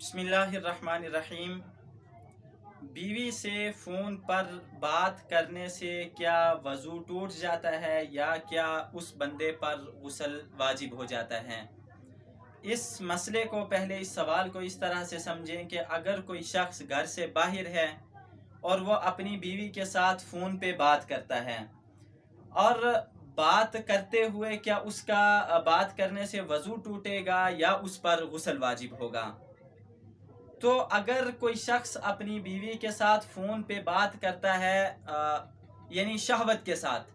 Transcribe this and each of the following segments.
بسم اللہ الرحمن الرحیم۔ بیوی سے فون پر بات کرنے سے کیا وضو ٹوٹ جاتا ہے یا کیا اس بندے پر غسل واجب ہو جاتا ہے؟ اس مسئلے کو پہلے اس سوال کو اس طرح سے سمجھیں کہ اگر کوئی شخص گھر سے باہر ہے اور وہ اپنی بیوی کے ساتھ فون پہ بات کرتا ہے اور بات کرتے ہوئے کیا اس کا بات کرنے سے وضو ٹوٹے گا یا اس پر غسل واجب ہوگا؟ تو اگر کوئی شخص اپنی بیوی کے ساتھ فون پہ بات کرتا ہے یعنی شہوت کے ساتھ،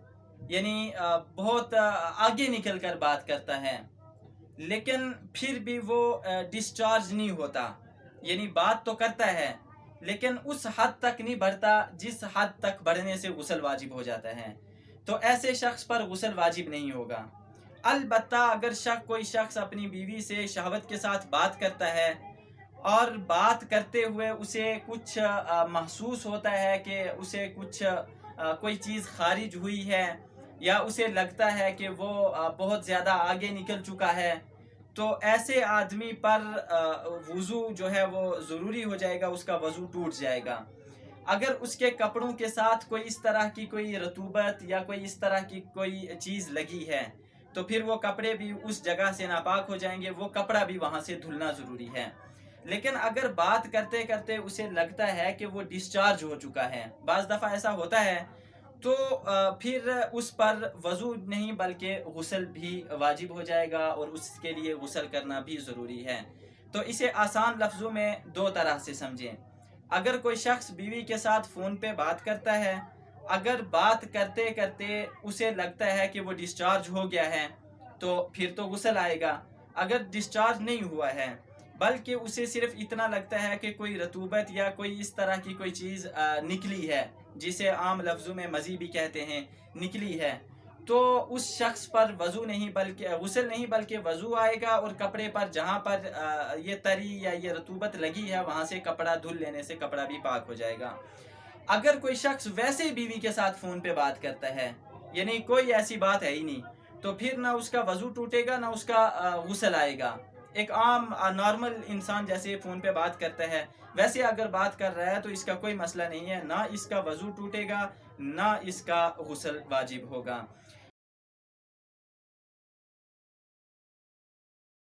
یعنی بہت آگے نکل کر بات کرتا ہے، لیکن پھر بھی وہ ڈسچارج نہیں ہوتا، یعنی بات تو کرتا ہے لیکن اس حد تک نہیں بڑھتا جس حد تک بڑھنے سے غسل واجب ہو جاتا ہے، تو ایسے شخص پر غسل واجب نہیں ہوگا۔ البتہ اگر کوئی شخص اپنی بیوی سے شہوت کے ساتھ بات کرتا ہے اور بات کرتے ہوئے اسے کچھ محسوس ہوتا ہے کہ اسے کچھ کوئی چیز خارج ہوئی ہے یا اسے لگتا ہے کہ وہ بہت زیادہ آگے نکل چکا ہے، تو ایسے آدمی پر وضو جو ہے وہ ضروری ہو جائے گا، اس کا وضو ٹوٹ جائے گا۔ اگر اس کے کپڑوں کے ساتھ کوئی اس طرح کی کوئی رطوبت یا کوئی اس طرح کی کوئی چیز لگی ہے تو پھر وہ کپڑے بھی اس جگہ سے ناپاک ہو جائیں گے، وہ کپڑا بھی وہاں سے دھلنا ضروری ہے۔ لیکن اگر بات کرتے کرتے اسے لگتا ہے کہ وہ ڈسچارج ہو چکا ہے، بعض دفعہ ایسا ہوتا ہے، تو پھر اس پر وضو نہیں بلکہ غسل بھی واجب ہو جائے گا اور اس کے لیے غسل کرنا بھی ضروری ہے۔ تو اسے آسان لفظوں میں دو طرح سے سمجھیں۔ اگر کوئی شخص بیوی کے ساتھ فون پہ بات کرتا ہے، اگر بات کرتے کرتے اسے لگتا ہے کہ وہ ڈسچارج ہو گیا ہے تو پھر تو غسل آئے گا۔ اگر ڈسچارج نہیں ہوا ہے بلکہ اسے صرف اتنا لگتا ہے کہ کوئی رطوبت یا کوئی اس طرح کی کوئی چیز نکلی ہے، جسے عام لفظوں میں مزی بھی کہتے ہیں، نکلی ہے، تو اس شخص پر وضو نہیں بلکہ غسل نہیں بلکہ وضو آئے گا، اور کپڑے پر جہاں پر یہ تری یا یہ رطوبت لگی ہے وہاں سے کپڑا دھل لینے سے کپڑا بھی پاک ہو جائے گا۔ اگر کوئی شخص ویسے بیوی کے ساتھ فون پہ بات کرتا ہے، یعنی کوئی ایسی بات ہے ہی نہیں، تو پھر نہ اس کا وضو ٹوٹے گا نہ اس کا غسل آئے گا۔ ایک عام نارمل انسان جیسے فون پہ بات کرتا ہے ویسے اگر بات کر رہا ہے تو اس کا کوئی مسئلہ نہیں ہے، نہ اس کا وضو ٹوٹے گا نہ اس کا غسل واجب ہوگا۔